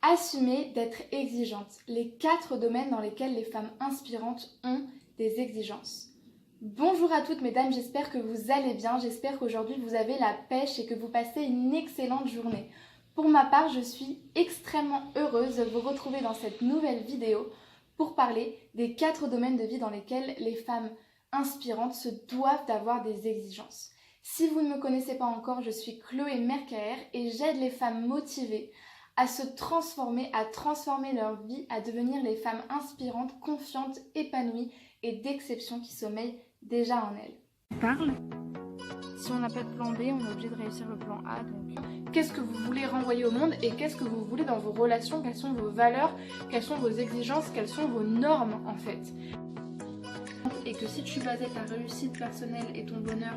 Assumer d'être exigeante. Les 4 domaines dans lesquels les femmes inspirantes ont des exigences. Bonjour à toutes mesdames, j'espère que vous allez bien, j'espère qu'aujourd'hui vous avez la pêche et que vous passez une excellente journée. Pour ma part, je suis extrêmement heureuse de vous retrouver dans cette nouvelle vidéo pour parler des 4 domaines de vie dans lesquels les femmes inspirantes se doivent d'avoir des exigences. Si vous ne me connaissez pas encore, je suis Chloé Mercaer et j'aide les femmes motivées à se transformer, à transformer leur vie, à devenir les femmes inspirantes, confiantes, épanouies et d'exception qui sommeillent déjà en elles. Parle. Si on n'a pas de plan B, on est obligé de réussir le plan A. Donc, qu'est-ce que vous voulez renvoyer au monde et qu'est-ce que vous voulez dans vos relations? Quelles sont vos valeurs? Quelles sont vos exigences? Quelles sont vos normes en fait? Et que si tu basais ta réussite personnelle et ton bonheur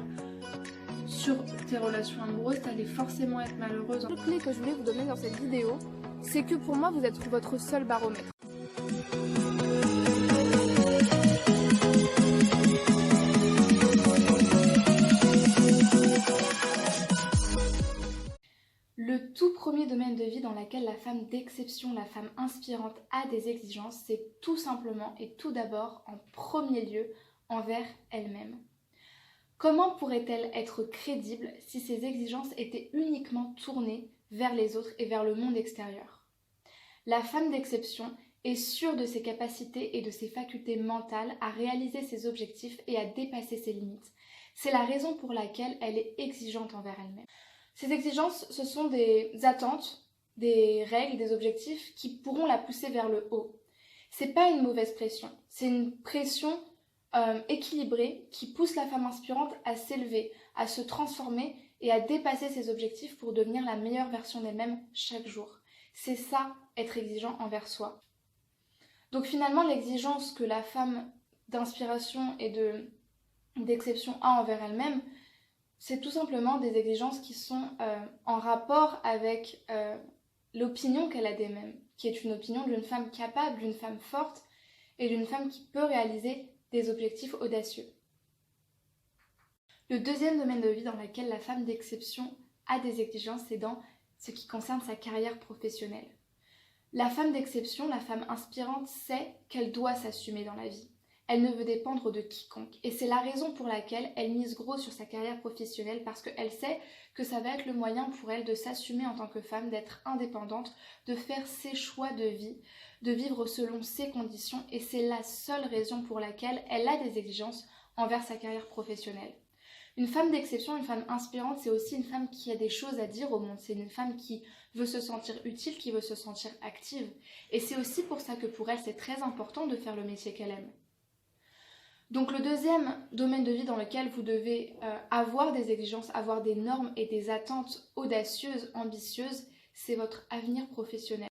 sur tes relations amoureuses, t'allais forcément être malheureuse. La clé que je voulais vous donner dans cette vidéo, c'est que pour moi, vous êtes votre seul baromètre. Le tout premier domaine de vie dans lequel la femme d'exception, la femme inspirante a des exigences, c'est tout simplement et tout d'abord, en premier lieu, envers elle-même. Comment pourrait-elle être crédible si ses exigences étaient uniquement tournées vers les autres et vers le monde extérieur? La femme d'exception est sûre de ses capacités et de ses facultés mentales à réaliser ses objectifs et à dépasser ses limites. C'est la raison pour laquelle elle est exigeante envers elle-même. Ces exigences, ce sont des attentes, des règles, des objectifs qui pourront la pousser vers le haut. C'est pas une mauvaise pression, c'est une pression équilibrée qui pousse la femme inspirante à s'élever, à se transformer et à dépasser ses objectifs pour devenir la meilleure version d'elle-même chaque jour. C'est ça, être exigeant envers soi. Donc finalement, l'exigence que la femme d'inspiration et d'exception a envers elle-même, c'est tout simplement des exigences qui sont en rapport avec l'opinion qu'elle a d'elle-même, qui est une opinion d'une femme capable, d'une femme forte et d'une femme qui peut réaliser des objectifs audacieux. Le deuxième domaine de vie dans lequel la femme d'exception a des exigences, c'est dans ce qui concerne sa carrière professionnelle. La femme d'exception, la femme inspirante, sait qu'elle doit s'assumer dans la vie. Elle ne veut dépendre de quiconque. Et c'est la raison pour laquelle elle mise gros sur sa carrière professionnelle, parce qu'elle sait que ça va être le moyen pour elle de s'assumer en tant que femme, d'être indépendante, de faire ses choix de vie, de vivre selon ses conditions. Et c'est la seule raison pour laquelle elle a des exigences envers sa carrière professionnelle. Une femme d'exception, une femme inspirante, c'est aussi une femme qui a des choses à dire au monde. C'est une femme qui veut se sentir utile, qui veut se sentir active. Et c'est aussi pour ça que pour elle, c'est très important de faire le métier qu'elle aime. Donc le deuxième domaine de vie dans lequel vous devez avoir des exigences, avoir des normes et des attentes audacieuses, ambitieuses, c'est votre avenir professionnel.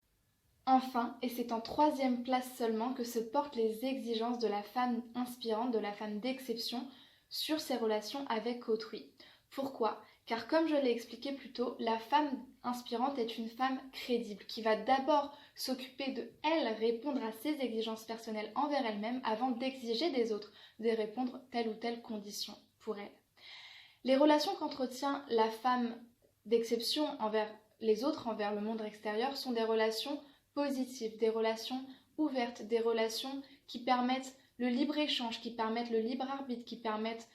Enfin, et c'est en troisième place seulement que se portent les exigences de la femme inspirante, de la femme d'exception sur ses relations avec autrui. Pourquoi ? Car comme je l'ai expliqué plus tôt, la femme inspirante est une femme crédible qui va d'abord s'occuper de elle, répondre à ses exigences personnelles envers elle-même avant d'exiger des autres de répondre telle ou telle condition pour elle. Les relations qu'entretient la femme d'exception envers les autres, envers le monde extérieur, sont des relations positives, des relations ouvertes, des relations qui permettent le libre-échange, qui permettent le libre arbitre, qui permettent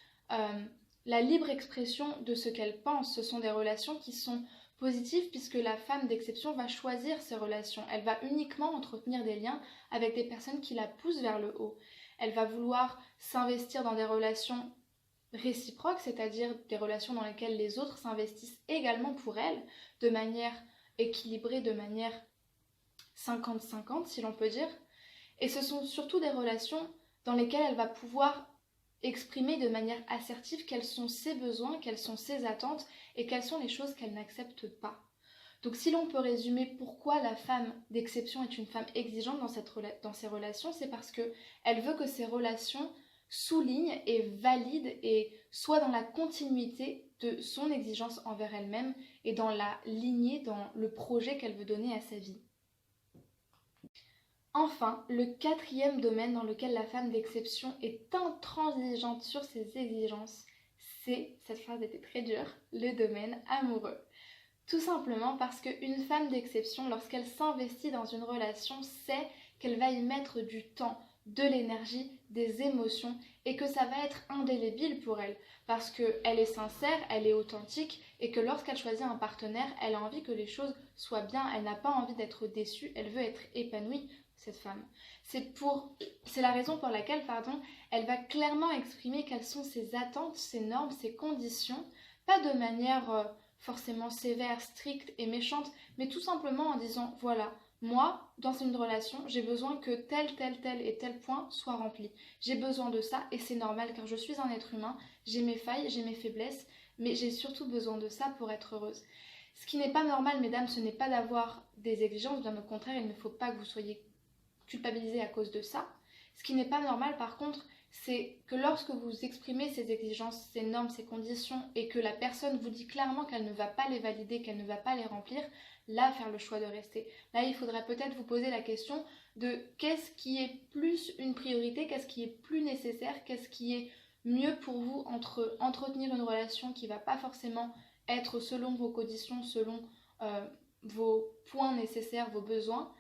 la libre expression de ce qu'elle pense. Ce sont des relations qui sont positives puisque la femme d'exception va choisir ses relations. Elle va uniquement entretenir des liens avec des personnes qui la poussent vers le haut. Elle va vouloir s'investir dans des relations réciproques, c'est-à-dire des relations dans lesquelles les autres s'investissent également pour elle, de manière équilibrée, de manière 50-50 si l'on peut dire. Et ce sont surtout des relations dans lesquelles elle va pouvoir exprimer de manière assertive quels sont ses besoins, quelles sont ses attentes et quelles sont les choses qu'elle n'accepte pas. Donc si l'on peut résumer pourquoi la femme d'exception est une femme exigeante dans ses relations, c'est parce qu'elle veut que ses relations soulignent et valident et soient dans la continuité de son exigence envers elle-même et dans la lignée, dans le projet qu'elle veut donner à sa vie. Enfin, le quatrième domaine dans lequel la femme d'exception est intransigeante sur ses exigences, c'est, cette phrase était très dure, le domaine amoureux. Tout simplement parce qu'une femme d'exception, lorsqu'elle s'investit dans une relation, sait qu'elle va y mettre du temps, de l'énergie, des émotions et que ça va être indélébile pour elle parce qu'elle est sincère, elle est authentique et que lorsqu'elle choisit un partenaire, elle a envie que les choses soient bien, elle n'a pas envie d'être déçue, elle veut être épanouie, cette femme. C'est la raison pour laquelle, elle va clairement exprimer quelles sont ses attentes, ses normes, ses conditions, pas de manière forcément sévère, stricte et méchante, mais tout simplement en disant voilà, moi, dans une relation, j'ai besoin que tel et tel point soit rempli. J'ai besoin de ça et c'est normal car je suis un être humain, j'ai mes failles, j'ai mes faiblesses, mais j'ai surtout besoin de ça pour être heureuse. Ce qui n'est pas normal, mesdames, ce n'est pas d'avoir des exigences, bien au contraire, il ne faut pas que vous soyez culpabilisées à cause de ça. Ce qui n'est pas normal, par contre, c'est que lorsque vous exprimez ces exigences, ces normes, ces conditions, et que la personne vous dit clairement qu'elle ne va pas les valider, qu'elle ne va pas les remplir, là, faire le choix de rester. Là, il faudrait peut-être vous poser la question de qu'est-ce qui est plus une priorité, qu'est-ce qui est plus nécessaire, qu'est-ce qui est mieux pour vous entre entretenir une relation qui ne va pas forcément être selon vos conditions, selon vos points nécessaires, vos besoins,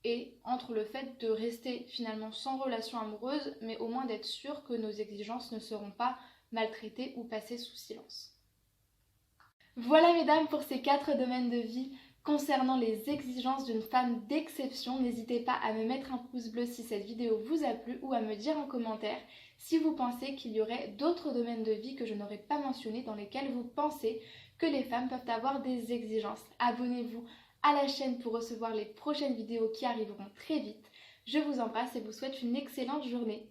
et entre le fait de rester finalement sans relation amoureuse, mais au moins d'être sûr que nos exigences ne seront pas maltraitées ou passées sous silence. Voilà mesdames pour ces 4 domaines de vie concernant les exigences d'une femme d'exception. N'hésitez pas à me mettre un pouce bleu si cette vidéo vous a plu ou à me dire en commentaire si vous pensez qu'il y aurait d'autres domaines de vie que je n'aurais pas mentionnés dans lesquels vous pensez que les femmes peuvent avoir des exigences. Abonnez-vous à la chaîne pour recevoir les prochaines vidéos qui arriveront très vite. Je vous embrasse et vous souhaite une excellente journée.